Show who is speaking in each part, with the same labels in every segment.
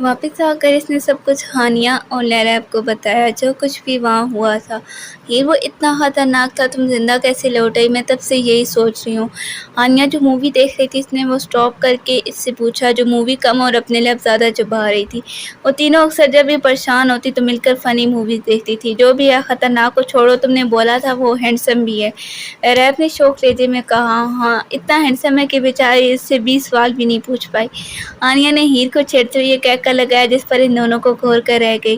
Speaker 1: واپس آ کر اس نے سب کچھ ہانیہ اور لیلیب کو بتایا، جو کچھ بھی وہاں ہوا تھا۔ یہ وہ اتنا خطرناک تھا، تم زندہ کیسے لوٹ آئی؟ میں تب سے یہی سوچ رہی ہوں۔ ہانیہ جو مووی دیکھ رہی تھی، اس نے وہ سٹاپ کر کے اس سے پوچھا، جو مووی کم اور اپنے لیے اب زیادہ چبا رہی تھی۔ وہ تینوں اکثر جب یہ پریشان ہوتی تو مل کر فنی موویز دیکھتی تھی۔ جو بھی ہے، خطرناک کو چھوڑو، تم نے بولا تھا وہ ہینڈسم بھی ہے۔ ریف نے شوق لیتے میں کہا، ہاں اتنا ہینڈسم ہے کہ بیچاری اس سے 20 سوال بھی نہیں پوچھ پائی۔ ہانیہ نے ہیر کو چھیڑتے ہوئے یہ کہہ کر لگایا، جس پر ان دونوں کو گھور کر رہ گئی،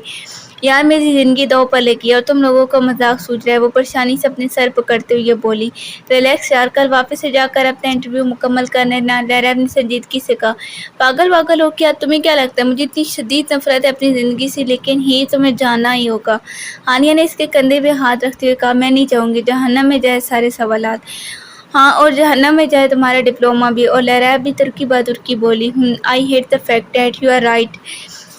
Speaker 1: یار میری زندگی دو پل کی ہے اور تم لوگوں کو مذاق سوچ رہا ہے۔ وہ پریشانی سے اپنے سر پکڑتے ہوئے بولی، ریلیکس یار، کل واپس سے جا کر اپنا انٹرویو مکمل کرنا۔ ریف نے سنجیدگی سے کہا، پاگل واگل ہو کیا؟ تمہیں کیا لگتا ہے مجھے اتنی شدید نفرت ہے اپنی زندگی سے؟ لیکن ہی تمہیں جاننا ہی ہوگا۔ ہانیہ نے اس کے کندھے پہ ہاتھ رکھتے ہوئے کہا، میں نہیں جاؤں گی، جہنم میں جائے سارے سوالات۔ ہاں، اور جہنم میں جائے تمہارا ڈپلومہ بھی۔ اور ریف بھی ترکی بہ ترکی بولی، I hate the fact that you are right.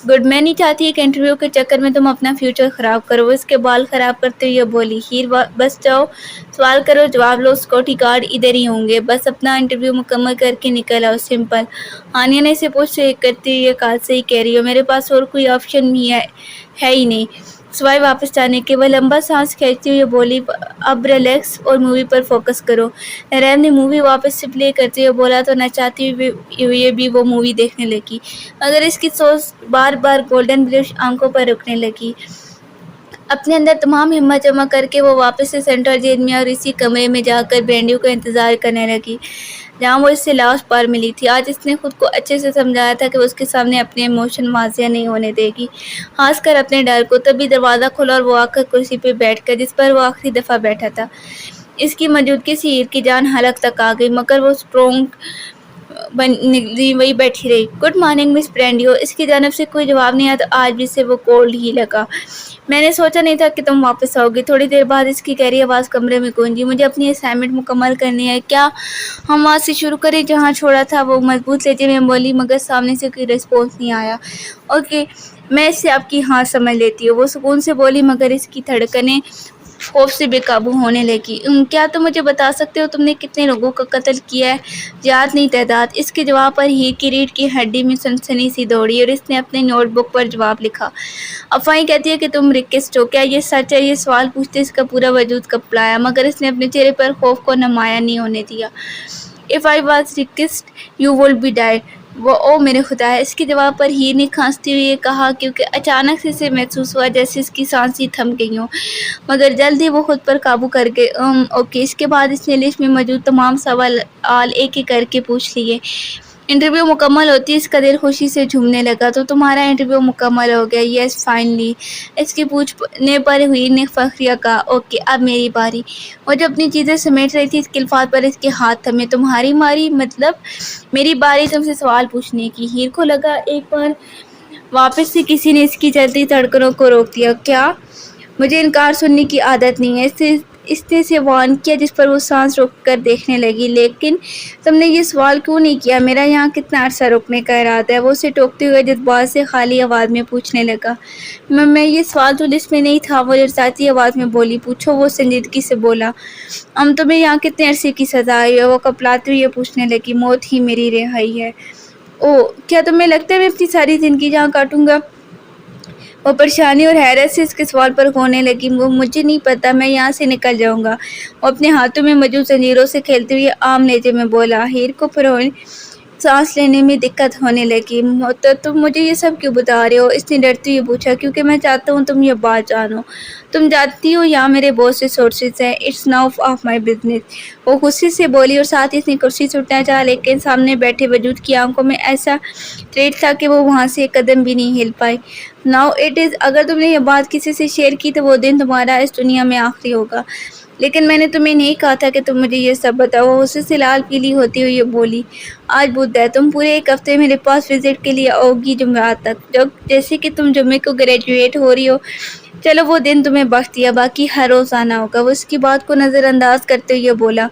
Speaker 1: Good, میں نہیں چاہتی ایک انٹرویو کے چکر میں تم اپنا فیوچر خراب کرو۔ وہ اس کے بال خراب کرتے ہوئے بولی، ہیر بس جاؤ، سوال کرو جواب لو، سیکورٹی گارڈ ادھر ہی ہوں گے، بس اپنا انٹرویو مکمل کر کے نکل آؤ، سمپل۔ ہانیہ نے اسے پوچھ سے کرتے ہوئے کہا، صحیح کہہ رہی ہو، میرے پاس اور کوئی آپشن بھی ہے ہی نہیں سوائے واپس جانے کے۔ وہ لمبا سانس کھینچتے ہوئے بولی، اب ریلیکس اور مووی پر فوکس کرو۔ ریف نے مووی واپس سے پلے کرتے ہوئے بولا تو نہ چاہتے ہوئے بھی وہ مووی دیکھنے لگی، مگر اس کی سوچ بار بار گولڈن بلش آنکھوں پر رکنے لگی۔ اپنے اندر تمام ہمت جمع کر کے وہ واپس سے سینٹرل جیل میں اور اسی کمرے میں جا کر برینڈیو کا انتظار کرنے لگی، جہاں وہ اس سے لاسٹ بار ملی تھی۔ آج اس نے خود کو اچھے سے سمجھایا تھا کہ وہ اس کے سامنے اپنے ایموشن واضح نہیں ہونے دے گی، خاص کر اپنے ڈر کو۔ تبھی دروازہ کھلا اور وہ آ کر کرسی پہ بیٹھ گیا جس پر وہ آخری دفعہ بیٹھا تھا۔ اس کی موجودگی سے ہیر کی جان حلق تک آ گئی، مگر وہ اسٹرانگ نگلی وہی بیٹھی رہی۔ گڈ مارننگ مس برینڈیو۔ اس کی جانب سے کوئی جواب نہیں آیا تو آج بھی اسے وہ کولڈ ہی لگا۔ میں نے سوچا نہیں تھا کہ تم واپس آؤ گی۔ تھوڑی دیر بعد اس کی گہری آواز کمرے میں گونجی، مجھے اپنی اسائنمنٹ مکمل کرنی ہے، کیا ہم وہاں سے شروع کریں جہاں چھوڑا تھا؟ وہ مضبوط لہجے میں بولی، مگر سامنے سے کوئی رسپانس نہیں آیا۔ اوکے، میں اس سے آپ کی ہاں سمجھ لیتی ہوں، وہ سکون سے بولی، مگر اس کی دھڑکنیں خوف سے بے قابو ہونے لگی۔ کیا تم مجھے بتا سکتے ہو تم نے کتنے لوگوں کا قتل کیا ہے؟ یاد نہیں تعداد۔ اس کے جواب پر ہیر کی ریڑھ کی ہڈی میں سنسنی سی دوڑی اور اس نے اپنے نوٹ بک پر جواب لکھا، افواہیں کہتی ہے کہ تم ریکسٹ ہو، کیا یہ سچ ہے؟ یہ سوال پوچھتے اس کا پورا وجود کپڑایا، مگر اس نے اپنے چہرے پر خوف کو نمایاں نہیں ہونے دیا۔ If I was Rickist, you would be dead۔ وہ او میرے خدا ہے۔ اس کے جواب پر ہیر نے کھانستے ہوئے کہا، کیونکہ اچانک سے اسے محسوس ہوا جیسے اس کی سانسیں تھم گئی ہوں، مگر جلد ہی وہ خود پر قابو کر گئے۔ اوکے۔ اس کے بعد اس نے لسٹ میں موجود تمام سوال ایک ایک کر کے پوچھ لیے۔ انٹرویو مکمل ہوتی اس کا دل خوشی سے جھومنے لگا، تو تمہارا انٹرویو مکمل ہو گیا؟ یس، فائنلی۔ اس کی پوچھنے پر ہیر نے فخریہ کہا، اوکے اب میری باری۔ وہ جو اپنی چیزیں سمیٹ رہی تھی، اس کے الفاظ پر اس کے ہاتھ تھمے، تمہاری باری؟ مطلب میری باری تم سے سوال پوچھنے کی۔ ہیر کو لگا ایک بار واپس سے کسی نے اس کی چلتی دھڑکنوں کو روک دیا۔ کیا؟ مجھے انکار سننے کی عادت نہیں ہے، اس نے اسے وارن کیا، جس پر وہ سانس روک کر دیکھنے لگی۔ لیکن تم نے یہ سوال کیوں نہیں کیا؟ میرا یہاں کتنا عرصہ رکنے کا ارادہ ہے؟ وہ اسے ٹوکتے ہوئے جذبات سے خالی آواز میں پوچھنے لگا۔ میں یہ سوال تو لسٹ میں نہیں تھا، وہ لرزاتی آواز میں بولی۔ پوچھو، وہ سنجیدگی سے بولا۔ تمہیں یہاں کتنے عرصے کی سزا آئی ہے؟ وہ کپلاتے ہوئے پوچھنے لگی۔ موت ہی میری رہائی ہے۔ اوہ، کیا تمہیں لگتا ہے میں اپنی ساری زندگی جہاں کاٹوں گا؟ وہ پریشانی اور حیرت سے اس کے سوال پر رونے لگی۔ وہ مجھے نہیں پتا، میں یہاں سے نکل جاؤں گا۔ وہ اپنے ہاتھوں میں موجود زنجیروں سے کھیلتے ہوئے عام لہجے میں بولا۔ ہیر کو پھر سانس لینے میں دقت ہونے لگی۔ تو تم مجھے یہ سب کیوں بتا رہے ہو؟ اس نے ڈرتے ہوئے پوچھا۔ کیونکہ میں چاہتا ہوں تم یہ بات جانو۔ تم جانتی ہو یہاں میرے بہت سے سورسز ہیں، it's none of my business. وہ غصے سے بولی اور ساتھ ہی اس نے کرسی سے اٹھنا چاہا، لیکن سامنے بیٹھے وجود کی آنکھوں میں ایسا تریٹ تھا کہ وہ وہاں سے ایک قدم بھی نہیں ہل پائی۔ ناؤ اٹ از، اگر تم نے یہ بات کسی سے شیئر کی تو وہ دن تمہارا اس دنیا میں آخری ہوگا۔ لیکن میں نے تمہیں نہیں کہا تھا کہ تم مجھے یہ سب بتاؤ۔ وہ غصے سے لال پیلی ہوتی ہوئی بولی، آج بدھ ہے، تم پورے ایک ہفتے میرے پاس وزٹ کے لیے آؤ گی، جمعرات تک، جیسے کہ تم جمعے کو گریجویٹ ہو رہی ہو۔ چلو وہ دن تمہیں بخش دیا، باقی ہر روز آنا ہوگا۔ وہ اس کی بات کو نظر انداز کرتے ہوئے بولا۔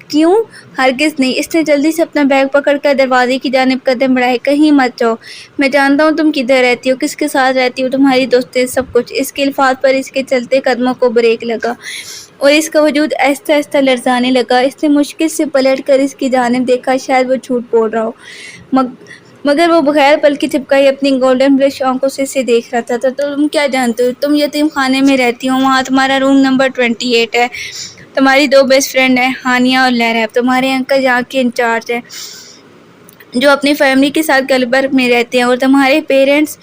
Speaker 1: کیوں؟ ہرگز نہیں۔ اس نے جلدی سے اپنا بیگ پکڑ کر دروازے کی جانب قدم بڑھائے۔ کہیں مت جاؤ، میں جانتا ہوں تم کدھر رہتی ہو، کس کے ساتھ رہتی ہو، تمہاری دوستیں، سب کچھ۔ اس کے الفاظ پر اس کے چلتے قدموں کو بریک لگا اور اس کا وجود آہستہ آہستہ لرزانے لگا۔ اس نے مشکل سے پلٹ کر اس کی جانب دیکھا، شاید وہ جھوٹ بول رہا ہو، مگر وہ بغیر پل کی چپکائی اپنی گولڈن بلش آنکھوں سے اسے دیکھ رہا تھا۔ تو تم کیا جانتے ہو؟ تم یتیم خانے میں رہتی ہو، وہاں تمہارا روم نمبر 28 ہے، تمہاری 2 بیسٹ فرینڈ ہیں، ہانیہ اور لیرا، تمہارے انکل یہاں کے انچارج ہیں جو اپنی فیملی کے ساتھ گلبرگ میں رہتے ہیں، اور تمہارے پیرنٹس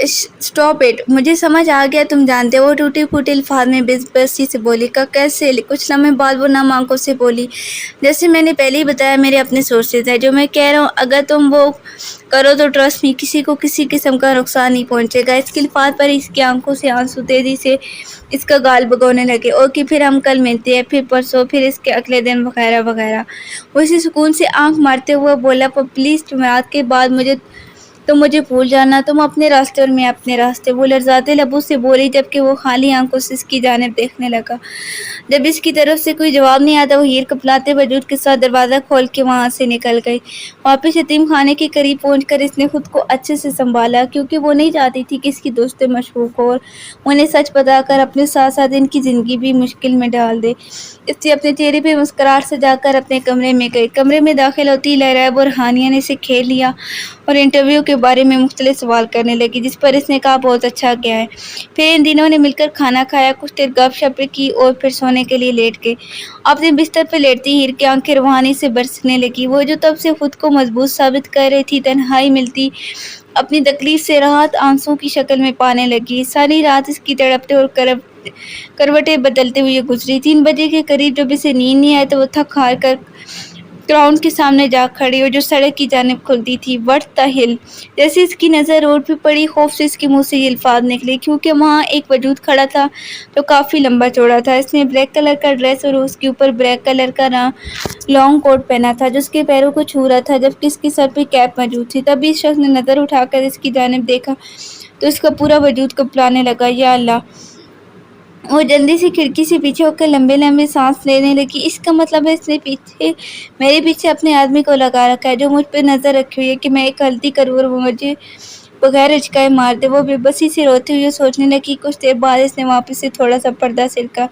Speaker 1: اسٹاپ اٹ، مجھے سمجھ آ گیا تم جانتے ہو۔ وہ ٹوٹے پھوٹے الفاظ میں بے بسی سے بولی۔ کیسے؟ کچھ لمحے بعد وہ نم آنکھوں سے بولی، جیسے میں نے پہلے ہی بتایا، میرے اپنے سورسز ہیں، جو میں کہہ رہا ہوں اگر تم وہ کرو تو ٹرسٹ می کسی کو کسی قسم کا نقصان نہیں پہنچے گا۔ اس کے الفاظ پر اس کی آنکھوں سے آنسو تیزی سے اس کا گال بھگونے لگے۔ اوکے، پھر ہم کل ملتے ہیں، پھر پرسوں، پھر اس کے اگلے دن، وغیرہ وغیرہ۔ وہ اسی سکون سے آنکھ مارتے ہوئے بولا، پر پلیز جمعرات کے بعد تم مجھے بھول جانا، تم اپنے راستے اور میں اپنے راستے۔ وہ لرزاتے لبوں سے بولی جبکہ وہ خالی آنکھوں سے اس کی جانب دیکھنے لگا۔ جب اس کی طرف سے کوئی جواب نہیں آتا، وہ ہیر کپلاتے وجود کے ساتھ دروازہ کھول کے وہاں سے نکل گئی۔ واپس یتیم خانے کے قریب پہنچ کر اس نے خود کو اچھے سے سنبھالا، کیونکہ وہ نہیں چاہتی تھی کہ اس کی دوستیں مشکوک ہو اور انہیں سچ بتا کر اپنے ساتھ ساتھ ان کی زندگی بھی مشکل میں ڈال دے۔ اس نے اپنے چہرے پہ مسکراہٹ سجا کر اپنے کمرے میں گئی۔ کمرے میں داخل ہوتی لیراب اور ہانیہ نے اسے کھیر لیا اور انٹرویو کے بارے میں مختلف سوال کرنے لگی، جس پر اس نے کہا بہت اچھا گیا ہے۔ پھر ان دونوں نے مل کر کھانا کھایا، کچھ دیر گپ شپ کی اور پھر سونے کے لیے لیٹ گئے۔ اپنے بستر پہ لیٹتی ہیر کی آنکھیں روحانی سے برسنے لگی۔ وہ جو تب سے خود کو مضبوط ثابت کر رہی تھی، تنہائی ملتی اپنی تکلیف سے راحت آنسوؤں کی شکل میں پانے لگی۔ ساری رات اس کی تڑپتے اور کروٹیں بدلتے ہوئے گزری۔ 3 بجے کے قریب جب اسے نیند نہیں آئی تو وہ تھک ہار کر گراؤنڈ کے سامنے جا کھڑی اور جو سڑک کی جانب کھلتی تھی، وٹ دی ہیل۔ جیسے اس کی نظر روڈ پہ پڑی، خوف سے اس کے منہ سے یہ الفاظ نکلے، کیونکہ وہاں ایک وجود کھڑا تھا جو کافی لمبا چوڑا تھا۔ اس نے بلیک کلر کا ڈریس اور اس کے اوپر بلیک کلر کا لانگ کوٹ پہنا تھا جو اس کے پیروں کو چھو رہا تھا، جبکہ اس کے سر پہ کیپ موجود تھی۔ تبھی اس شخص نے نظر اٹھا کر اس کی جانب دیکھا تو اس کا پورا وجود کپلانے لگا۔ یا اللہ! وہ جلدی سے کھڑکی سے پیچھے ہو کر لمبے لمبے سانس لینے لگی۔ اس کا مطلب ہے اس نے میرے پیچھے اپنے آدمی کو لگا رکھا ہے جو مجھ پہ نظر رکھی ہوئی ہے کہ میں ایک غلطی کروں اور وہ مجھے بغیر ہچکائے مار دے۔ وہ بے بسی سے روتے ہوئے سوچنے لگی۔ کچھ دیر بعد اس نے واپس سے تھوڑا سا پردہ سرکا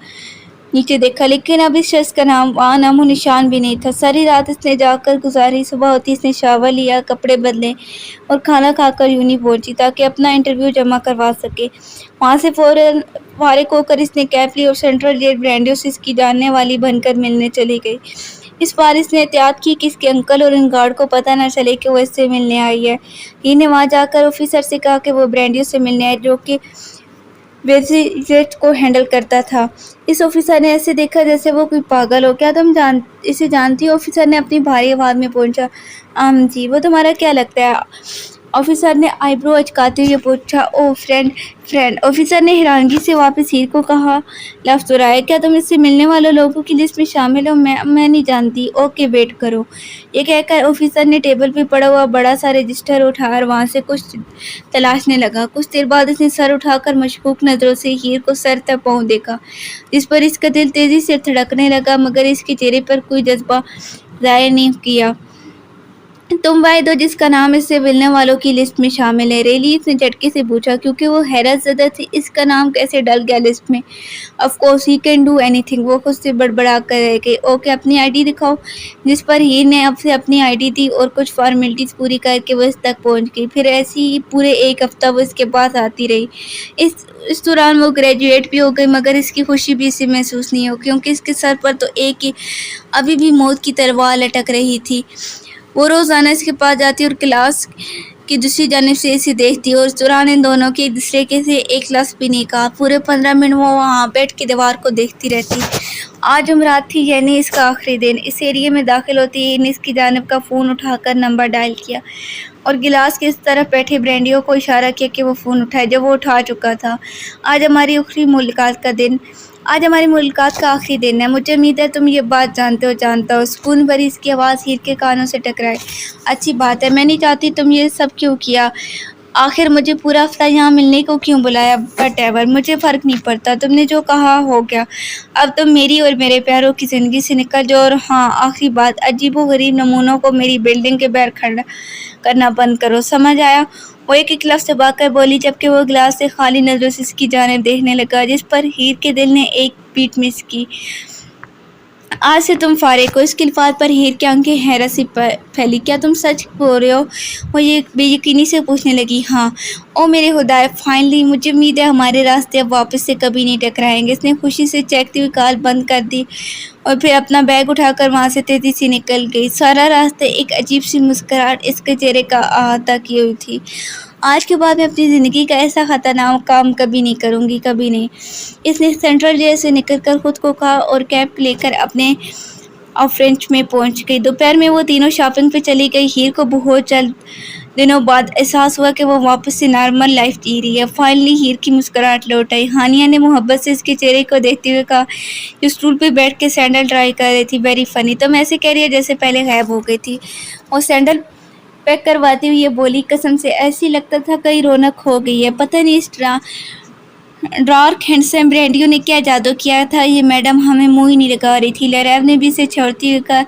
Speaker 1: نیچے دیکھا، لیکن اب اس شخص کا نام و نشان بھی نہیں تھا۔ ساری رات اس نے جاگ کر گزاری۔ صبح ہوتی اس نے شاور لیا، کپڑے بدلے اور کھانا کھا کر یونی پہنچی تاکہ اپنا انٹرویو جمع کروا سکے۔ وہاں سے فوراً فارغ ہو کر اس نے کیپ لی اور سینٹرل گیٹ برانڈیو سے اس کی جاننے والی بن کر ملنے چلی گئی۔ اس بار اس نے احتیاط کی کہ اس کے انکل اور ان گارڈ کو پتہ نہ چلے کہ وہ اس سے ملنے آئی ہے۔ ہی نے وہاں جا کر آفیسر سے کہا کہ وہ برانڈیو سے ملنے آئے جو کہ وزٹ کو ہینڈل کرتا تھا۔ اس آفیسر نے ایسے دیکھا جیسے وہ کوئی پاگل ہو۔ کیا تم اسے جانتی ہو؟ آفیسر نے اپنی بھاری آواز میں پوچھا۔ جی۔ وہ تمہارا کیا لگتا ہے؟ آفیسر نے آئی برو اچکاتے ہوئے پوچھا۔ اوہ، فرینڈ۔ آفیسر نے حیرانگی سے واپس ہیر کو کہا لفظ دہرائے۔ کیا تم اس سے ملنے والے لوگوں کی لسٹ میں شامل ہو؟ میں نہیں جانتی۔ اوکے، ویٹ کرو۔ یہ کہہ کر آفیسر نے ٹیبل پہ پڑا ہوا بڑا سا رجسٹر اٹھایا اور وہاں سے کچھ تلاشنے لگا۔ کچھ دیر بعد اس نے سر اٹھا کر مشکوک نظروں سے ہیر کو سر تک پاؤں دیکھا، جس پر اس کا دل تیزی سے دھڑکنے لگا، مگر اس کے چہرے پر کوئی جذبہ ظاہر نہیں کیا۔ تم واحد ہو جس کا نام اس سے ملنے والوں کی لسٹ میں شامل ہے؟ ریلی؟ اس نے جھٹکے سے پوچھا، کیونکہ وہ حیرت زدہ تھی۔ اس کا نام کیسے ڈل گیا لسٹ میں؟ Of course he can do any thing. وہ خود سے بڑبڑا کر رہ گئی۔ اوکے، اپنی آئی ڈی دکھاؤ۔ جس پر ہیر نے اب سے اپنی آئی ڈی دی اور کچھ فارمیلٹیز پوری کر کے وہ اس تک پہنچ گئی۔ پھر ایسے ہی پورے 1 ہفتہ وہ اس کے پاس آتی رہی۔ اس دوران وہ گریجویٹ بھی ہو گئی، مگر اس کی خوشی بھی اسے محسوس نہیں ہو، کیونکہ اس کے سر پر تو ابھی بھی موت کی تلوار لٹک رہی تھی۔ وہ روزانہ اس کے پاس جاتی اور کلاس کی دوسری جانب سے اسے دیکھتی، اور اس دوران ان دونوں کے ایک دوسرے سے ایک لفظ بھی نہیں کہا۔ پورے 15 منٹ وہ وہاں بیٹھ کے دیوار کو دیکھتی رہتی۔ آج جمعرات تھی، یعنی اس کا آخری دن۔ اس ایریے میں داخل ہوتے ہی نے اس کی جانب کا فون اٹھا کر نمبر ڈائل کیا اور گلاس کے اس طرف بیٹھے برانڈیو کو اشارہ کیا کہ وہ فون اٹھائے، جب وہ اٹھا چکا تھا۔ آج ہماری ملاقات کا آخری دن ہے۔ مجھے امید ہے تم یہ بات جانتا ہو۔ سکون بھری اس کی آواز ہیر کے کانوں سے ٹکرائی۔ اچھی بات ہے، میں نہیں چاہتی تم یہ سب کیوں کیا؟ آخر مجھے پورا ہفتہ یہاں ملنے کو کیوں بلایا؟ بٹ ایور، مجھے فرق نہیں پڑتا، تم نے جو کہا ہو گیا۔ اب تم میری اور میرے پیاروں کی زندگی سے نکل جاؤ۔ اور ہاں، آخری بات، عجیب و غریب نمونوں کو میری بلڈنگ کے باہر کھڑا کرنا بند کرو، سمجھ آیا؟ وہ ایک لفظ دبا کر بولی، جبکہ وہ گلاس سے خالی نظروں سے اس کی جانب دیکھنے لگا، جس پر ہیر کے دل نے ایک بیٹ مس کی۔ آج سے تم فارغ ہو۔ اس کے الفاظ پر ہیر کی آنکھیں حیرت سے پھیلی۔ کیا تم سچ بول رہے ہو؟ وہ یہ بے یقینی سے پوچھنے لگی۔ ہاں۔ او میرے خدایا، فائنلی! مجھے امید ہے ہمارے راستے اب واپس سے کبھی نہیں ٹکرائیں گے۔ اس نے خوشی سے چہکتی ہوئی کال بند کر دی اور پھر اپنا بیگ اٹھا کر وہاں سے تیزی سے نکل گئی۔ سارا راستہ ایک عجیب سی مسکراہٹ اس کے چہرے کا احاطہ کیے ہوئی تھی۔ آج کے بعد میں اپنی زندگی کا ایسا خطرناک کام کبھی نہیں کروں گی، کبھی نہیں، اس نے سینٹرل جیل سے نکل کر خود کو کہا اور کیب لے کر اپنے فرینچ میں پہنچ گئی۔ دوپہر میں وہ تینوں شاپنگ پہ چلی گئی۔ ہیر کو بہت چند دنوں بعد احساس ہوا کہ وہ واپس سے نارمل لائف جی رہی ہے۔ فائنلی ہیر کی مسکراہٹ لوٹ آئی۔ ہانیہ نے محبت سے اس کے چہرے کو دیکھتے ہوئے کہا جو اسٹول پہ بیٹھ کے سینڈل ٹرائی کر رہی تھی، ویری فنی، تم ایسے کہہ رہی ہے جیسے پہلے غائب ہو گئی تھی۔ وہ سینڈل پیک کرواتے ہوئے یہ بولی، قسم سے ایسی لگتا تھا کئی رونق کھو گئی ہے۔ پتہ نہیں اس ڈارک ہینڈسم برینڈیو نے کیا جادو کیا تھا، یہ میڈم ہمیں منہ ہی نہیں لگا رہی تھی، لیریب نے بھی اسے چھوڑتی ہوئی کہا۔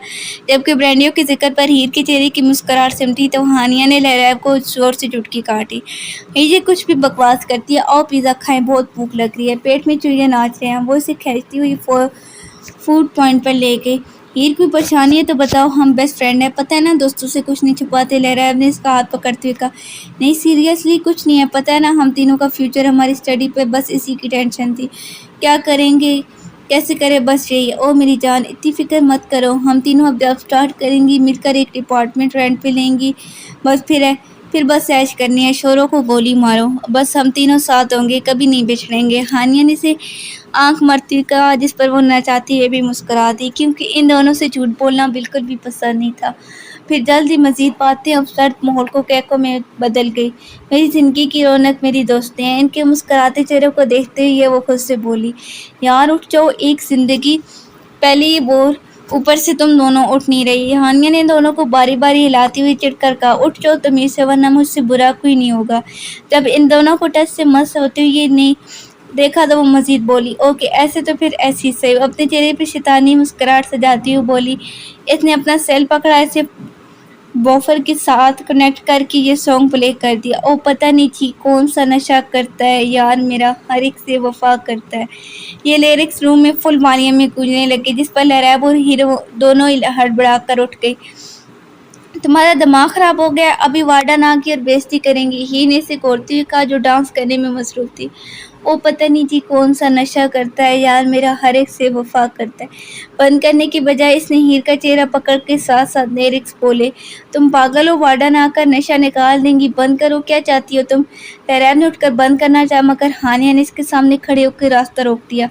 Speaker 1: جبکہ برینڈیو کے ذکر پر ہیر کے چہرے کی مسکراہٹ سمٹی تو ہانیہ نے لیریب کو زور سے چٹکی کاٹی۔ یہ کچھ بھی بکواس کرتی ہے، آؤ پیزا کھائیں، بہت بھوک لگ رہی ہے، پیٹ میں چڑیا ناچ رہے ہیں۔ وہ اسے کھینچتی ہوئی فوڈ پوائنٹ پر لے گئی۔ ہیر کوئی پریشانی ہے تو بتاؤ، ہم بیسٹ فرینڈ ہیں، پتہ ہے نا دوستوں سے کچھ نہیں چھپاتے، لیریب نے اس کا ہاتھ پکڑتے ہوئے کہا۔ نہیں سیریسلی کچھ نہیں ہے، پتہ ہے نا ہم تینوں کا فیوچر، ہماری اسٹڈی پہ بس اسی کی ٹینشن تھی، کیا کریں گے کیسے کریں، بس یہی ہے۔ او میری جان اتنی فکر مت کرو، ہم تینوں اب جاب سٹارٹ کریں گی، مل کر ایک ڈپارٹمنٹ رینٹ پہ لیں گی، بس پھر بس عیش کرنی ہے، شوروں کو گولی مارو، بس ہم تینوں ساتھ ہوں گے، کبھی نہیں بچھڑیں گے۔ ہانیہ نے اسے آنکھ مرتے ہوئے کہا جس پر وہ نہ چاہتی ہوئے بھی مسکرا دی، کیونکہ ان دونوں سے جھوٹ بولنا بالکل بھی پسند نہیں تھا۔ پھر جلد ہی مزید باتیں اب سرد ماحول کو کہکوں میں بدل گئی۔ میری زندگی کی رونق میری دوستیں ہیں۔ ان کے مسکراتے چہروں کو دیکھتے ہوئے وہ خود سے بولی، یار اٹھ جاؤ، ایک زندگی پہلے یہ بول، اوپر سے تم دونوں اٹھ نہیں رہی۔ ہانیہ نے دونوں کو باری باری ہلاتی ہوئی چڑھ کر کہا، اٹھ جاؤ تمیز سے، ورنہ مجھ سے برا کوئی نہیں ہوگا۔ جب ان دونوں کو ٹچ سے مس ہوتے ہوئے نہیں دیکھا تو وہ مزید بولی، اوکے ایسے تو پھر ایسی صحیح، اپنے چہرے پہ شیطانی مسکراہٹ سجاتی ہوئی بولی۔ اس نے اپنا سیل پکڑا، اسے بوفر کے ساتھ کنیکٹ کر کے یہ سانگ پلے کر دیا۔ او پتہ نہیں جی کون سا نشہ کرتا ہے، یار میرا ہر ایک سے وفا کرتا ہے۔ یہ لیرکس روم میں فل والیوم میں گونجنے لگے، جس پر لیریب اور ہیر دونوں ہڑبڑا کر اٹھ گئی۔ تمہارا دماغ خراب ہو گیا، ابھی وارڈن آ گئی اور بے عزتی کریں گی، ہیر نے اسے کوڑتے ہوئے کہا جو ڈانس کرنے میں مصروف تھی۔ او پتہ نہیں جی کون سا نشہ کرتا ہے، یار میرا ہر ایک سے وفا کرتا ہے۔ بند کرنے کی بجائے اس نے ہیر کا چہرہ پکڑ کے ساتھ ساتھ لیرکس بولے، تم پاگل ہو، وارڈن آ کر نشہ نکال دیں گی، بند کرو، کیا چاہتی ہو تم؟ لیریب نے اٹھ کر بند کرنا چاہا مگر ہانیہ نے اس کے سامنے کھڑے ہو کے راستہ روک دیا۔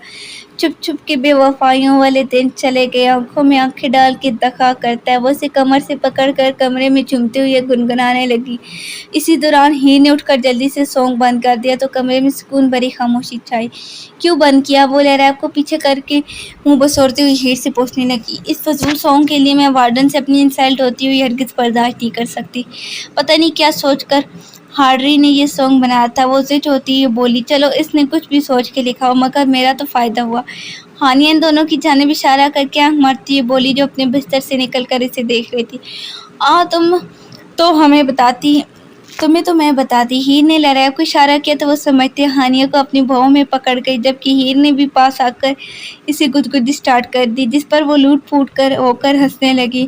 Speaker 1: چھپ چھپ کے بے وفائیوں والے دن چلے گئے، آنکھوں میں آنکھیں ڈال کے دغا کرتا ہے۔ وہ اسے کمر سے پکڑ کر کمرے میں جھومتے ہوئے گنگنانے لگی۔ اسی دوران ہیر نے اٹھ کر جلدی سے سانگ بند کر دیا تو کمرے میں سکون بھری خاموشی چھائی۔ کیوں بند کیا؟ وہ لیریب کو پیچھے کر کے منہ بسورتے ہوئے ہیر سے پوچھنے لگی۔ اس فضول سانگ کے لیے میں وارڈن سے اپنی انسلٹ ہوتی ہوئی ہرگز برداشت نہیں کر سکتی، پتہ نہیں کیا سوچ کر ہارڈری نے یہ سانگ بنایا تھا۔ وہ زٹ ہوتی ہوئی بولی، چلو اس نے کچھ بھی سوچ کے لکھا ہو مگر میرا تو فائدہ ہوا۔ ہانیہ ان دونوں کی جانب اشارہ کر کے آنکھ مارتی ہوئی بولی جو اپنے بستر سے نکل کر اسے دیکھ رہی تھی، تمہیں تو میں بتاتی۔ ہیر نے لیریب کو اشارہ کیا تو وہ سمجھتے ہانیہ کو اپنی بھوؤں میں پکڑ گئی، جبکہ ہیر نے بھی پاس آ کر اسے گدگدی سٹارٹ کر دی، جس پر وہ لوٹ پھوٹ ہو کر ہنسنے لگی۔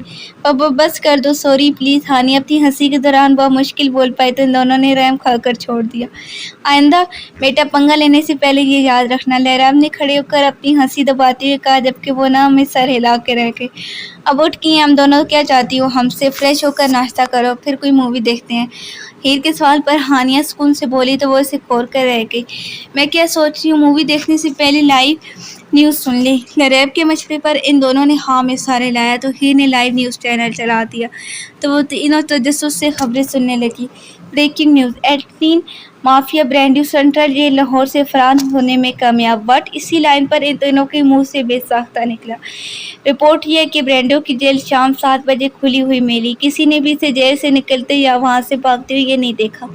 Speaker 1: بس کر دو، سوری پلیز۔ ہانیہ اپنی ہنسی کے دوران بہت مشکل بول پائی تو ان دونوں نے رحم کھا کر چھوڑ دیا۔ آئندہ بیٹا پنگا لینے سے پہلے یہ یاد رکھنا، لیریب نے کھڑے ہو کر اپنی ہنسی دباتے ہوئے کہا، جبکہ وہ میں سر ہلا کے رہ گئی۔ اب اٹھ گئی ہیں ہم دونوں، کیا چاہتی ہو ہم سے؟ فریش ہو کر ناشتہ کرو، پھر کوئی مووی دیکھتے ہیں۔ ہیر کے سوال پر ہانیہ سکون سے بولی تو وہ اسے کھول کر رہ گئی۔ میں کیا سوچ رہی ہوں، مووی دیکھنے سے پہلے لائیو نیوز سن لیں۔ لیریب کے مشورے پر ان دونوں نے ہاں میں سارے لایا تو ہیر نے لائیو نیوز چینل چلا دیا تو وہ تینوں تجسس سے خبریں سننے لگی۔ بریکنگ نیوز، ایٹلین مافیا برینڈیو سینٹرل جیل لاہور سے فرار ہونے میں کامیاب، واٹ؟ اسی لائن پر ان دونوں کے منہ سے بے ساختہ نکلا۔ رپورٹ یہ ہے کہ برینڈیو کی جیل شام 7 بجے کھلی ہوئی ملی، کسی نے بھی اسے جیل سے نکلتے یا وہاں سے بھاگتے ہوئے نہیں دیکھا۔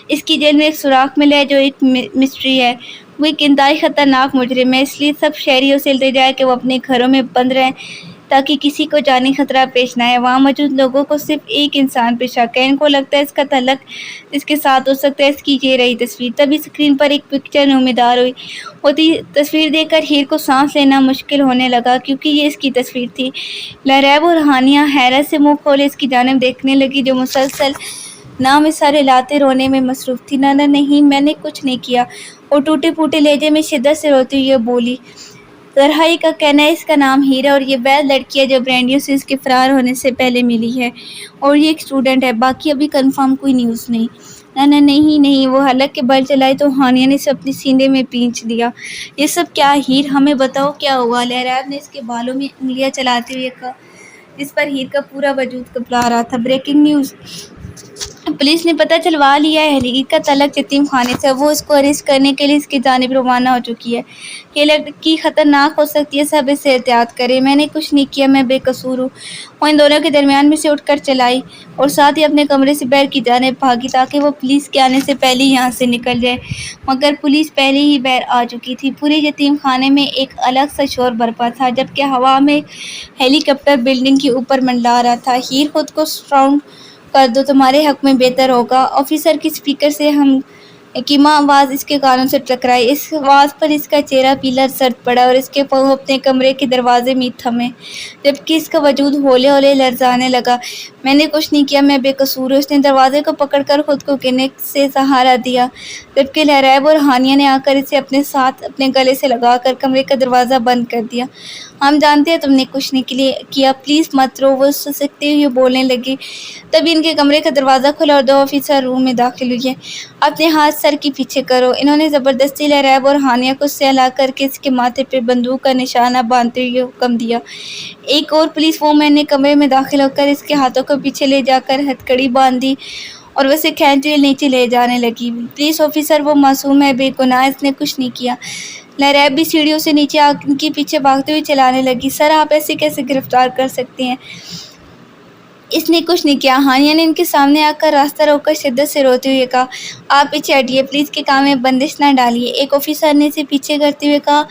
Speaker 1: اس کی جیل میں ایک سوراخ ملا ہے جو ایک مسٹری ہے، وہ ایک انتہائی خطرناک مجرم ہے، اس لیے سب شہریوں سے التجا ہے کہ وہ اپنے گھروں میں بند رہیں، تاکہ کسی کو جانی خطرہ پیش نہ آئے۔ وہاں موجود لوگوں کو صرف ایک انسان پہ شک ہے، ان کو لگتا ہے اس کا تعلق اس کے ساتھ ہو سکتا ہے۔ اس کی یہ رہی تصویر۔ تبھی اسکرین پر ایک پکچر نمودار ہوتی تصویر دیکھ کر ہیر کو سانس لینا مشکل ہونے لگا، کیونکہ یہ اس کی تصویر تھی۔ لہریب اور ہانیہ حیرت سے منہ کھولے اس کی جانب دیکھنے لگی، جو مسلسل نام اشارے لاتے رونے میں مصروف تھی۔ نہ نہیں، میں نے کچھ نہیں کیا، وہ ٹوٹے پھوٹے لہجے میں شدت سے روتی ہوئی بولی۔ تنہائی کا کہنا ہے اس کا نام ہیر ہے اور یہ ویل لڑکی ہے جو برانڈیوں سے اس کے فرار ہونے سے پہلے ملی ہے، اور یہ ایک اسٹوڈنٹ ہے۔ باقی ابھی کنفرم کوئی نیوز نہیں۔ نہیں، وہ حلق کے بل چلائی تو ہانیہ نے اسے اپنے سینے میں پینچ لیا۔ یہ سب کیا ہیر، ہمیں بتاؤ کیا ہوا؟ لہریب نے اس کے بالوں میں انگلیاں چلاتے ہوئے کہا، جس پر ہیر کا پورا وجود کپلا رہا تھا۔ Breaking news! پولیس نے پتہ چلوا لیا ہے، ہیر کا تعلق یتیم خانے سے ہے، وہ اس کو اریسٹ کرنے کے لیے اس کی جانب روانہ ہو چکی ہے۔ یہ لڑکی خطرناک ہو سکتی ہے، سب اس سے احتیاط کریں۔ میں نے کچھ نہیں کیا، میں بے قصور ہوں۔ وہ ان دونوں کے درمیان میں سے اٹھ کر چلائی اور ساتھ ہی اپنے کمرے سے باہر کی جانب بھاگی تاکہ وہ پولیس کے آنے سے پہلے یہاں سے نکل جائے، مگر پولیس پہلے ہی باہر آ چکی تھی۔ پورے یتیم خانے میں ایک الگ سا شور برپا تھا، جبکہ ہوا میں ہیلی کاپٹر بلڈنگ کے اوپر منڈلا رہا تھا۔ ہیر، خود کو سراؤنڈ کر دو، تمہارے حق میں بہتر ہوگا۔ آفیسر کی اسپیکر سے حکیمہ آواز اس کے کانوں سے ٹکرائی۔ اس آواز پر اس کا چہرہ پیلا زرد پڑا اور اس کے پاؤں اپنے کمرے کے دروازے میں تھمے، جبکہ اس کا وجود ہولے ہولے لرزانے لگا۔ میں نے کچھ نہیں کیا، میں بے قصور ہوں۔ اس نے دروازے کو پکڑ کر خود کو گرنے سے سہارا دیا، جبکہ لہریب اور ہانیہ نے آ کر اسے اپنے ساتھ اپنے گلے سے لگا کر کمرے کا دروازہ بند کر دیا۔ ہم جانتے ہیں تم نے کچھ نہیں کیا، پلیز مت رو، وہ سسکتے ہوئے بولنے لگی۔ تبھی ان کے کمرے کا دروازہ کھلا اور دو آفیسر روم میں داخل ہوئے۔ اپنے ہاتھ سر کے پیچھے کرو، انہوں نے زبردستی لہریب اور ہانیہ کو سہلا کر کے اس کے ماتھے پہ بندوق کا نشانہ باندھتے ہوئے حکم دیا۔ ایک اور پولیس وومن نے کمرے میں داخل ہو کر اس کے ہاتھوں کو پیچھے لے جا کر ہتھکڑی باندھ دی اور وہ اسے کھینچتے ہوئے نیچے لے جانے لگی۔ پولیس آفیسر، وہ معصوم ہے، بے گناہ، اس نے کچھ نہیں کیا۔ لہریب بھی سیڑھیوں سے نیچے ان کے پیچھے بھاگتے ہوئے چلانے لگی۔ سر، آپ ایسے کیسے گرفتار کر سکتے ہیں؟ اس نے کچھ نہیں کیا۔ ہانیہ نے ان کے سامنے آ کر راستہ روک کر شدت سے روتے ہوئے کہا، آپ پیچھے ہٹیے، پولیس کے کام میں بندش نہ ڈالیے۔ ایک آفیسر نے اسے پیچھے کرتے ہوئے کہا،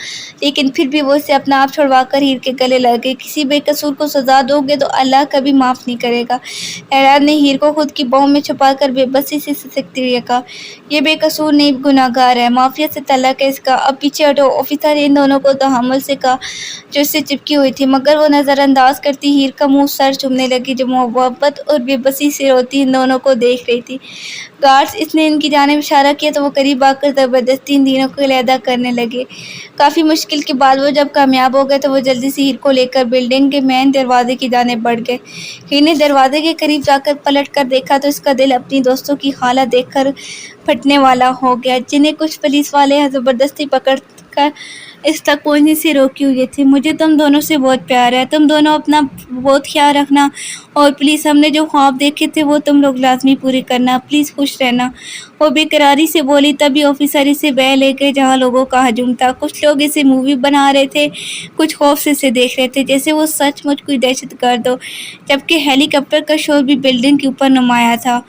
Speaker 1: لیکن پھر بھی وہ اسے اپنا آپ چھڑوا کر ہیر کے گلے لگ گئی۔ کسی بے قصور کو سزا دو گے تو اللہ کبھی معاف نہیں کرے گا۔ لہریب نے ہیر کو خود کی باہوں میں چھپا کر بے بسی سے سسکتے ہوئے کہا، یہ بے قصور نہیں، گناہ گار ہے، مافیا سے تعلق ہے اس کا، اب پیچھے ہٹو۔ آفیسر نے ان دونوں کو تحمل سے کہا جو اس سے چپکی ہوئی تھی، مگر وہ نظر انداز کرتی ہیر کا منہ سر چومنے لگی، جو محبت اور بے بسی سے روتی ان دونوں کو دیکھ رہی تھی۔ گارڈز! اس نے ان کی جانب اشارہ کیا تو وہ قریب آ کر زبردستی ان تینوں کو علیحدہ کرنے لگے۔ کافی مشکل کے بعد وہ جب کامیاب ہو گئے تو وہ جلدی سے ہیر کو لے کر بلڈنگ کے مین دروازے کی جانب بڑھ گئے۔ ہیر نے دروازے کے قریب جا کر پلٹ کر دیکھا تو اس کا دل اپنی دوستوں کی حالت دیکھ کر پھٹنے والا ہو گیا، جنہیں کچھ پولیس والے زبردستی پکڑ کر اس تک پہنچنے سے روکے ہوئے تھے۔ مجھے تم دونوں سے بہت پیار ہے، تم دونوں اپنا بہت خیال رکھنا، اور پلیز ہم نے جو خواب دیکھے تھے وہ تم لوگ لازمی پورے کرنا، پلیز خوش رہنا، وہ بے قراری سے بولی۔ تبھی آفیسر اسے باہر لے گئے جہاں لوگوں کا ہجوم تھا۔ کچھ لوگ اسے مووی بنا رہے تھے، کچھ خوف سے اسے دیکھ رہے تھے جیسے وہ سچ مچ کوئی دہشت گرد ہو، جبکہ ہیلی کاپٹر کا شور بھی بلڈنگ کے اوپر نمایاں تھا۔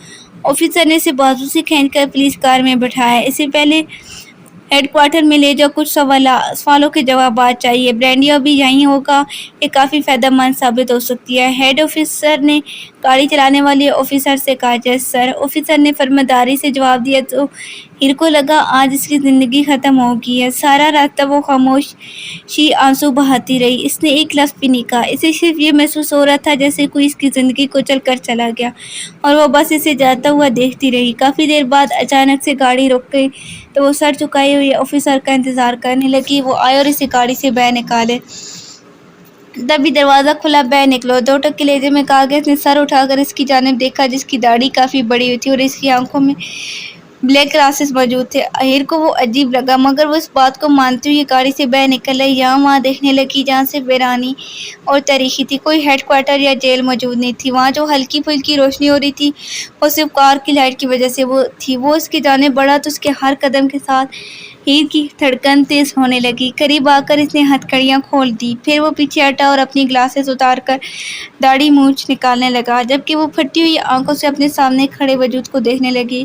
Speaker 1: آفیسر نے اسے بازو سے کھینچ کر پولیس کار میں بٹھایا۔ اسے پہلے ہیڈ کوارٹر میں لے جاؤ، کچھ سوالوں کے جوابات چاہیے۔ برانڈی ابھی یہیں ہوگا، یہ کافی فائدہ مند ثابت ہو سکتی ہے۔ ہیڈ آفیسر نے گاڑی چلانے والے آفیسر سے کہا، یس سر۔ آفیسر نے فرمانداری سے جواب دیا تو ہیر کو لگا آج اس کی زندگی ختم ہو گئی ہے۔ سارا راستہ وہ خاموشی آنسو بہاتی رہی، اس نے ایک لفظ بھی نہیں کہا۔ اسے صرف یہ محسوس ہو رہا تھا جیسے کوئی اس کی زندگی کو چل کر چلا گیا، اور وہ بس اسے جاتا ہوا دیکھتی رہی۔ کافی دیر بعد اچانک سے گاڑی رک گئی تو وہ سر جھکائے ہوئے آفیسر کا انتظار کرنے لگی، وہ آئے اور اسے گاڑی سے باہر نکالے۔ تبھی دروازہ کھلا، باہر نکلو، دو ٹک کے لہجے میں کہا گیا۔ اس نے سر اٹھا کر اس کی جانب دیکھا، جس کی داڑھی کافی بڑی ہوئی تھی اور اس کی آنکھوں میں بلیک گلاسز موجود تھے۔ ہیر کو وہ عجیب لگا، مگر وہ اس بات کو مانتے ہوئے گاڑی سے باہر نکل آئی، یہاں وہاں دیکھنے لگی جہاں صرف ویرانی اور تاریکی تھی، کوئی ہیڈ کوارٹر یا جیل موجود نہیں تھی۔ وہاں جو ہلکی پھلکی روشنی ہو رہی تھی وہ صرف کار کی لائٹ کی وجہ سے تھی۔ وہ اس کی جانب بڑھا تو اس کے ہر قدم کے ساتھ ہیر کی دھڑکن تیز ہونے لگی۔ قریب آ کر اس نے ہتھکڑیاں کھول دیں، پھر وہ پیچھے ہٹا اور اپنی گلاسز اتار کر داڑھی مونچھ نکالنے لگا، جبکہ وہ پھٹی ہوئی آنکھوں سے اپنے سامنے کھڑے وجود کو دیکھنے لگی۔